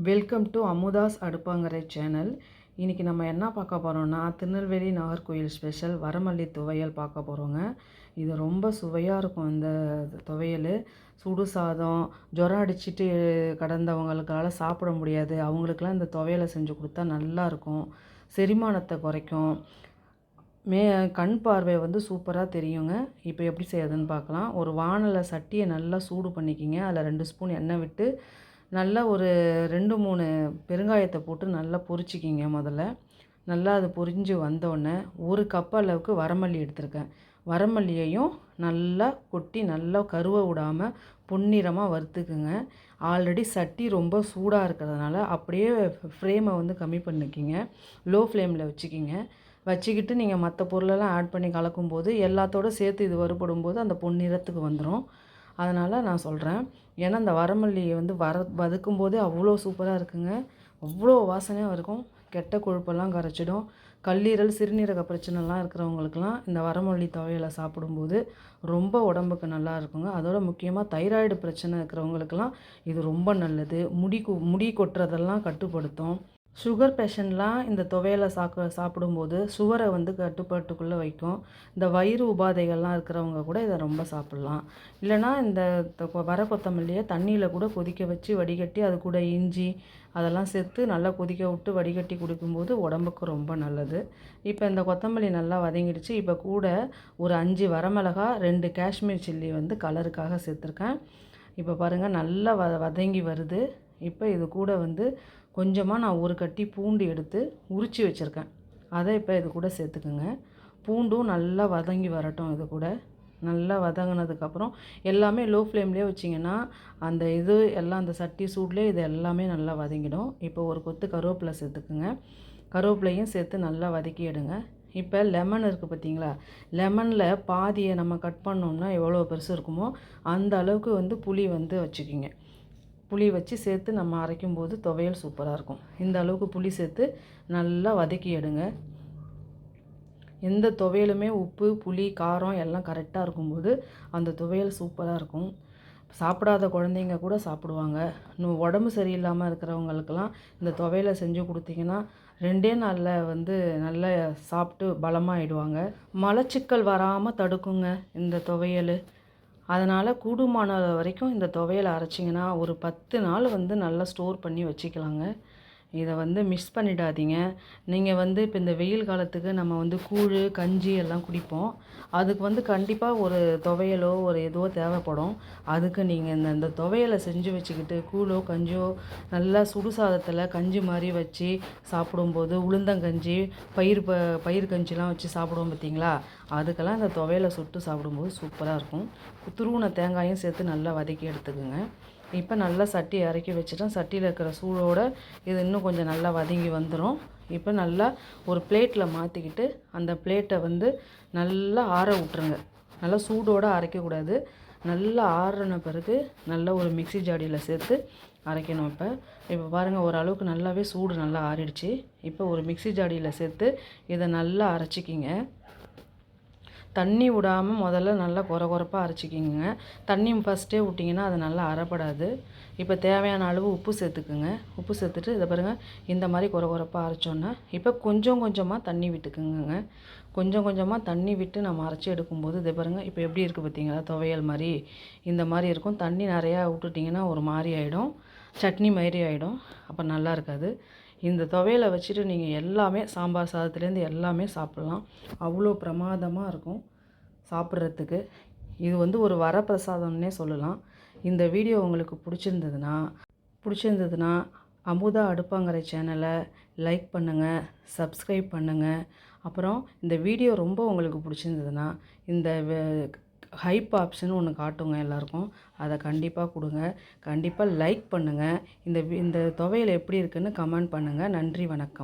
Welcome to Amudha's அடுப்பாங்கரை channel. இன்றைக்கி நம்ம என்ன பார்க்க போகிறோன்னா, திருநெல்வேலி நாகர்கோயில் ஸ்பெஷல் வரமல்லி துவையல் பார்க்க போகிறோங்க. இது ரொம்ப சுவையாக இருக்கும். இந்த துவையல் சுடு சாதம், ஜுரம் அடிச்சுட்டு கடந்தவங்களுக்கால சாப்பிட முடியாது, அவங்களுக்கெல்லாம் இந்த துவையலை செஞ்சு கொடுத்தா நல்லாயிருக்கும். செரிமானத்தை குறைக்கும். கண் பார்வை சூப்பராக தெரியுங்க. இப்போ எப்படி செய்யறதுன்னு பார்க்கலாம். ஒரு வானலை சட்டியை நல்லா சூடு பண்ணிக்கிங்க. அதில் 2 ஸ்பூன் எண்ணெய் விட்டு நல்லா ஒரு 2-3 பெருங்காயத்தை போட்டு நல்லா பொரிச்சிக்கிங்க. முதல்ல நல்லா அது பொரிஞ்சு வந்தோடனே 1 கப் அளவுக்கு வரமல்லி எடுத்திருக்கேன். வரமல்லியையும் நல்லா கொட்டி நல்லா கருவ விடாமல் பொன்னிறமாக வறுத்துக்குங்க. ஆல்ரெடி சட்டி ரொம்ப சூடாக இருக்கிறதுனால அப்படியே ஃப்ளேமை கம்மி பண்ணிக்கிங்க. லோ ஃப்ளேமில் வச்சுக்கிங்க. வச்சுக்கிட்டு நீங்கள் மற்ற பொருளெல்லாம் ஆட் பண்ணி கலக்கும்போது எல்லாத்தோடு சேர்த்து இது வறுபடும் போது அந்த பொன்னிறத்துக்கு வந்துடும். அதனால் நான் சொல்கிறேன். ஏன்னா இந்த வரமல்லியை வதக்கும் போதே அவ்வளோ சூப்பராக இருக்குங்க. அவ்வளோ வாசனையாக இருக்கும். கெட்ட கொழுப்பெல்லாம் கரைச்சிடும். கல்லீரல் சிறுநீரக பிரச்சனைலாம் இருக்கிறவங்களுக்கெல்லாம் இந்த வரமல்லி துவையலை சாப்பிடும்போது ரொம்ப உடம்புக்கு நல்லா இருக்குங்க. அதோட முக்கியமாக தைராய்டு பிரச்சனை இருக்கிறவங்களுக்கெல்லாம் இது ரொம்ப நல்லது. முடி கொட்டுறதெல்லாம் கட்டுப்படுத்தும். சுகர் பேஷண்ட்லாம் இந்த துவையலை சாப்பிடும்போது சுகரை கட்டுப்பாட்டுக்குள்ளே வைக்கும். இந்த வயிறு உபாதைகள்லாம் இருக்கிறவங்க கூட இதை ரொம்ப சாப்பிட்லாம். இல்லைனா இந்த வர கொத்தமல்லியை தண்ணியில் கூட கொதிக்க வச்சு வடிகட்டி அது கூட இஞ்சி அதெல்லாம் சேர்த்து நல்லா கொதிக்க விட்டு வடிகட்டி குடிக்கும்போது உடம்புக்கு ரொம்ப நல்லது. இப்போ இந்த கொத்தமல்லி நல்லா வதங்கிடுச்சு. இப்போ கூட ஒரு 5 வரமிளகா 2 காஷ்மீர் சில்லி கலருக்காக சேர்த்துருக்கேன். இப்போ பாருங்கள் நல்லா வதங்கி வருது. இப்போ இது கூட கொஞ்சமாக நான் ஒரு கட்டி பூண்டு எடுத்து உரித்து வச்சுருக்கேன். அதை இப்போ இது கூட சேர்த்துக்குங்க. பூண்டும் நல்லா வதங்கி வரட்டும். இது கூட நல்லா வதங்கினதுக்கப்புறம் எல்லாமே லோ ஃப்ளேம்லேயே வச்சிங்கன்னா அந்த இது எல்லாம் அந்த சட்டி சூட்லேயே இது எல்லாமே நல்லா வதங்கிடும். இப்போ ஒரு கொத்து கருவேப்பிலை சேர்த்துக்குங்க. கருவேப்பிலையும் சேர்த்து நல்லா வதக்கி எடுங்க. இப்போ லெமன் இருக்குது பார்த்தீங்களா, லெமனில் பாதியை நம்ம கட் பண்ணோம்னா எவ்வளோ பெருசு இருக்குமோ அந்த அளவுக்கு புளி வச்சுக்கிங்க. புளி வச்சு சேர்த்து நம்ம அரைக்கும்போது துவையல் சூப்பராக இருக்கும். இந்த அளவுக்கு புளி சேர்த்து நல்லா வதக்கி எடுங்க. எந்த துவையலுமே உப்பு புளி காரம் எல்லாம் கரெக்டாக இருக்கும்போது அந்த துவையல் சூப்பராக இருக்கும். சாப்பிடாத குழந்தைங்க கூட சாப்பிடுவாங்க. இன்னும் உடம்பு சரியில்லாமல் இருக்கிறவங்களுக்கெல்லாம் இந்த துவையலை செஞ்சு கொடுத்தீங்கன்னா 2 நாளில் நல்லா சாப்பிட்டு பலமாகிடுவாங்க. மலச்சிக்கல் வராமல் தடுக்குங்க இந்த துவையல். அதனால் கூடுமான வரைக்கும் இந்த துவையலை அரைச்சிங்கன்னா ஒரு 10 நாள் நல்லா ஸ்டோர் பண்ணி வச்சுக்கலாங்க. இதை மிஸ் பண்ணிடாதீங்க. நீங்கள் இப்போ இந்த வெயில் காலத்துக்கு நம்ம கூழ் கஞ்சி எல்லாம் குடிப்போம். அதுக்கு கண்டிப்பாக ஒரு துவையலோ ஒரு ஏதோ தேவைப்படும். அதுக்கு நீங்கள் இந்த துவையலை செஞ்சு வச்சுக்கிட்டு கூழோ கஞ்சியோ நல்லா சுடு சாதத்தில் கஞ்சி மாதிரி வச்சு சாப்பிடும்போது உளுந்தங்கஞ்சி பயிர் கஞ்சிலாம் வச்சு சாப்பிடுவோம் பார்த்தீங்களா, அதுக்கெல்லாம் இந்த துவையலை சுட்டு சாப்பிடும்போது சூப்பராக இருக்கும். துருவின தேங்காயும் சேர்த்து நல்லா வதக்கி எடுத்துக்கோங்க. இப்போ நல்லா சட்டி இறக்கி வச்சுட்டேன். சட்டியில் இருக்கிற சூடோடு இது இன்னும் கொஞ்சம் நல்லா வதங்கி வந்துடும். இப்போ நல்லா ஒரு பிளேட்டில் மாற்றிக்கிட்டு அந்த பிளேட்டை நல்லா ஆற விட்ருங்க. நல்லா சூடோடு அரைக்கக்கூடாது. நல்லா ஆறின பிறகு நல்லா ஒரு மிக்ஸி ஜாடியில் சேர்த்து அரைக்கணும். இப்போ பாருங்கள் ஓரளவுக்கு நல்லாவே சூடு நல்லா ஆறிடுச்சு. இப்போ ஒரு மிக்ஸி ஜாடியில் சேர்த்து இதை நல்லா அரைச்சிக்கிங்க. தண்ணி விடாமல் முதல்ல நல்லா கொரப்பாக அரைச்சிக்கிங்க. தண்ணி ஃபஸ்ட்டே விட்டிங்கன்னா அது நல்லா அரைப்படாது. இப்போ தேவையான அளவு உப்பு சேர்த்துக்குங்க. உப்பு சேர்த்துட்டு இதை பாருங்கள் இந்த மாதிரி கொரப்பாக அரைச்சோன்னா இப்போ கொஞ்சம் கொஞ்சமாக தண்ணி விட்டுக்குங்க. கொஞ்சம் கொஞ்சமாக தண்ணி விட்டு நம்ம அரைச்சி எடுக்கும்போது இதை பாருங்கள் இப்போ எப்படி இருக்குது பார்த்தீங்களா, துவையல் மாதிரி இந்த மாதிரி இருக்கும். தண்ணி நிறையா விட்டுட்டிங்கன்னா ஒரு மாதிரி ஆகிடும், சட்னி மாதிரி ஆகிடும். அப்போ நல்லா இருக்காது. இந்த துவையலை வச்சுட்டு நீங்கள் எல்லாமே சாம்பார் சாதத்துலேருந்து எல்லாமே சாப்பிட்லாம். அவ்வளோ பிரமாதமாக இருக்கும் சாப்பிட்றதுக்கு. இது ஒரு வரப்பிரசாதம்னே சொல்லலாம். இந்த வீடியோ உங்களுக்கு பிடிச்சிருந்ததுன்னா அமுதா அடுப்பாங்கரை சேனலை லைக் பண்ணுங்கள், சப்ஸ்கிரைப் பண்ணுங்கள். அப்புறம் இந்த வீடியோ ரொம்ப உங்களுக்கு பிடிச்சிருந்ததுன்னா இந்த ஹைப் ஆப்ஷன் ஒன்று காட்டுங்க எல்லாருக்கும், அதை கண்டிப்பாக கொடுங்க. கண்டிப்பாக லைக் பண்ணுங்கள். இந்த துவையல் எப்படி இருக்குன்னு கமெண்ட் பண்ணுங்கள். நன்றி, வணக்கம்.